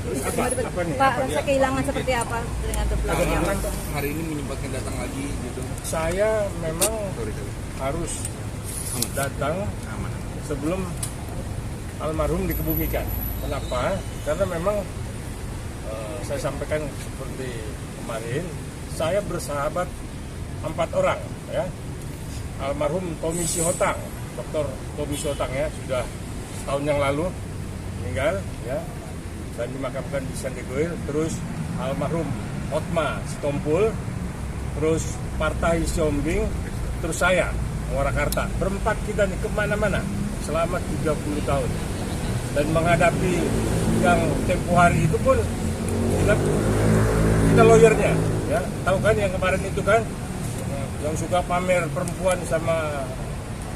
Apa nih? Pak, rasa kehilangan seperti apa dengan terpilihnya? Hari ini menyempatkan datang lagi gitu. Saya memang harus datang sebelum almarhum dikebumikan. Kenapa? Karena memang saya sampaikan seperti kemarin, saya bersahabat 4 orang ya. Almarhum Tommy Sihotang, Dr. Tommy Sihotang ya, sudah setahun yang lalu meninggal ya, dan dimakamkan di Sandigoil. Terus almarhum Otma Sitompul, terus Partai Siombing, terus saya Warakarta. Berempat kita nih kemana-mana selama 30 tahun. Dan menghadapi yang tempo hari itu pun kita lawyernya ya, tahu kan yang kemarin itu kan yang suka pamer perempuan sama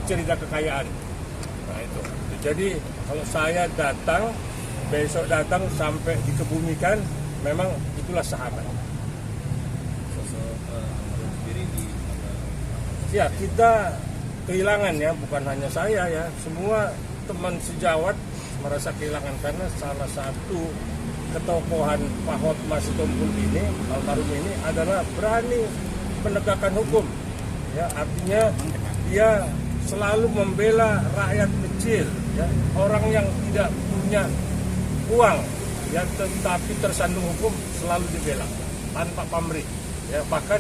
cerita kekayaan. Nah itu. Jadi kalau saya datang, besok datang sampai dikebumikan, memang itulah sahabat. Ya kita kehilangan ya, bukan hanya saya ya, semua teman sejawat merasa kehilangan karena salah satu ketokohan Pak Hotma Sitompul ini, almarhum ini adalah berani menegakkan hukum. Ya, artinya dia selalu membela rakyat kecil, ya, orang yang tidak punya uang, ya, tetapi tersandung hukum selalu dibela tanpa pamrih. Ya, bahkan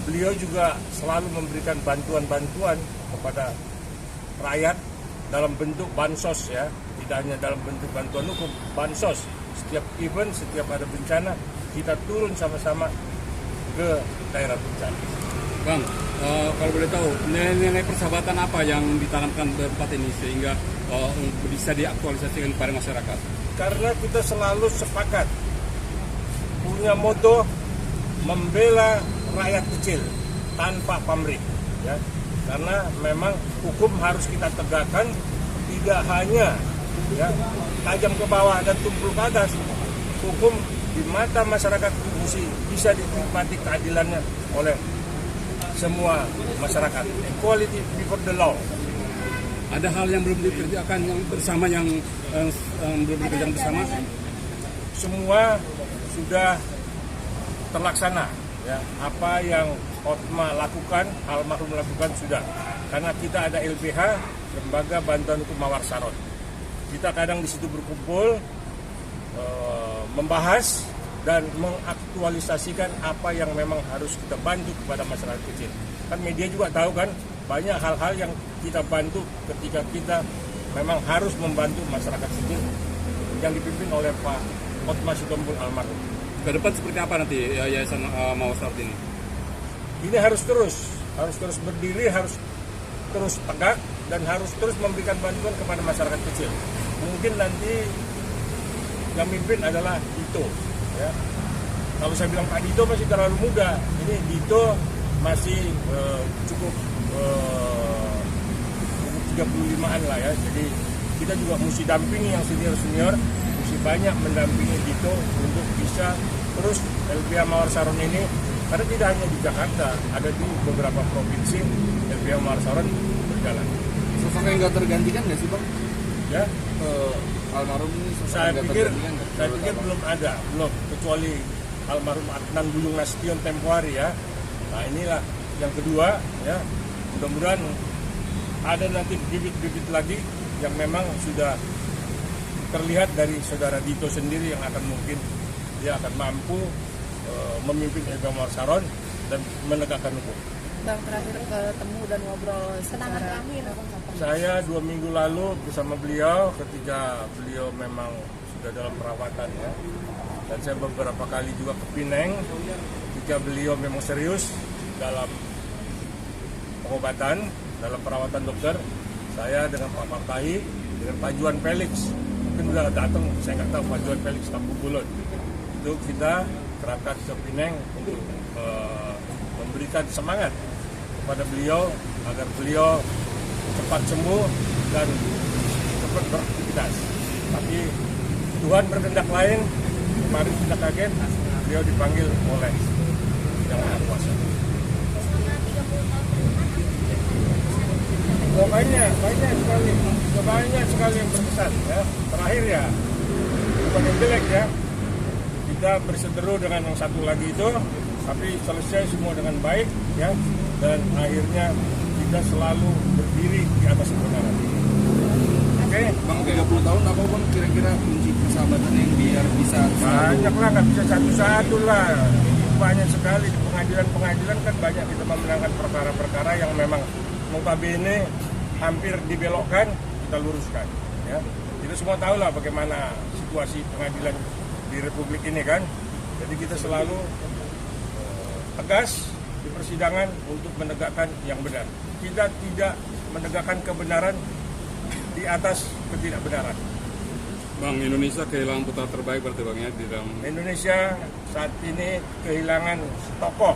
beliau juga selalu memberikan bantuan-bantuan kepada rakyat dalam bentuk bansos ya, tidak hanya dalam bentuk bantuan hukum, bansos. Setiap event, setiap ada bencana, kita turun sama-sama ke daerah bencana. Bang, kalau boleh tahu, nilai persahabatan apa yang ditanamkan berempat ini sehingga bisa diaktualisasikan kepada masyarakat? Karena kita selalu sepakat punya moto membela rakyat kecil tanpa pamrih, ya. Karena memang hukum harus kita tegakkan, tidak hanya ya tajam ke bawah dan tumpul ke atas. Hukum di mata masyarakat bisa dinikmati keadilannya oleh semua masyarakat. Equality before the law. Ada hal yang belum dikerjakan yang bersama yang belum dikerjakan bersama? Semua sudah terlaksana. Ya, apa yang Hotma lakukan, almarhum lakukan sudah. Karena kita ada LBH, Lembaga Bantuan Hukum Mawar Saron. Kita kadang di situ berkumpul, membahas dan mengaktualisasikan apa yang memang harus kita bantu kepada masyarakat kecil. Kan media juga tahu kan, banyak hal-hal yang kita bantu ketika kita memang harus membantu masyarakat kecil yang dipimpin oleh Pak Hotma Sitompul almarhum. Ke depan seperti apa nanti Yayasan Mawar Saron ini? Ini harus terus berdiri, harus terus tegak dan harus terus memberikan bantuan kepada masyarakat kecil. Mungkin nanti yang mimpin adalah Dito. Ya. Kalau saya bilang Pak Dito masih terlalu muda, ini Dito masih cukup 35-an lah ya. Jadi kita juga mesti dampingi yang senior-senior, mesti banyak mendampingi Dito untuk bisa terus LBH Mawar Saron ini, karena tidak hanya di Jakarta, ada di beberapa provinsi LBH Mawar Saron berjalan. Sosok yang nggak tergantikan nggak sih Bang? Ya, almarhum ini saya pikir belum ada, kecuali almarhum Adnan Bulung Nasution tempo hari ya. Nah inilah yang kedua ya, mudah-mudahan ada nanti bibit-bibit lagi yang memang sudah terlihat dari saudara Dito sendiri yang akan mungkin dia akan mampu memimpin LBH Mawar Saron dan menegakkan hukum. Bang, terakhir ketemu dan ngobrol Kenangan terakhir. Saya 2 minggu lalu bersama beliau ketika beliau memang sudah dalam perawatan ya. Dan saya beberapa kali juga ke Pineng ketika beliau memang serius dalam pengobatan, dalam perawatan dokter. Saya dengan Pak Partai, dengan Pak Juan Felix, mungkin sudah datang, saya nggak tahu Pak Juan Felix Kampung Bulut. Itu kita berangkat ke Pineng untuk memberikan semangat kepada beliau agar beliau cepat sembuh dan cepat beraktivitas. Tapi Tuhan berkehendak lain. Kemarin kita kaget, beliau dipanggil oleh Yang Maha Kuasa. Banyak sekali yang berkesan ya. Terakhir ya, bukan yang jelek ya. Kita berseteru dengan yang satu lagi itu, tapi selesai semua dengan baik ya, dan akhirnya kita selalu berdiri di atas kebenaran. Oke, Bang, 30 tahun apa Bang kira-kira kunci persahabatan yang biar bisa banyak lah, nggak bisa satu-satu lah. Banyak sekali di pengadilan kan banyak kita memenangkan perkara-perkara yang memang notabene hampir dibelokkan, kita luruskan. Ya, kita semua tahu lah bagaimana situasi pengadilan di Republik ini kan. Jadi kita selalu tegas di persidangan untuk menegakkan yang benar. Kita tidak menegakkan kebenaran di atas ketidakbenaran. Bang, Indonesia kehilangan putra terbaik berarti Bang ya di dalam Indonesia saat ini kehilangan tokoh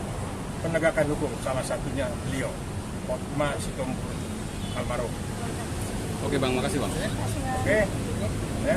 penegakan hukum, salah satunya beliau, Hotma Sitompul almarhum. Oke Bang, makasih Bang. Oke, ya.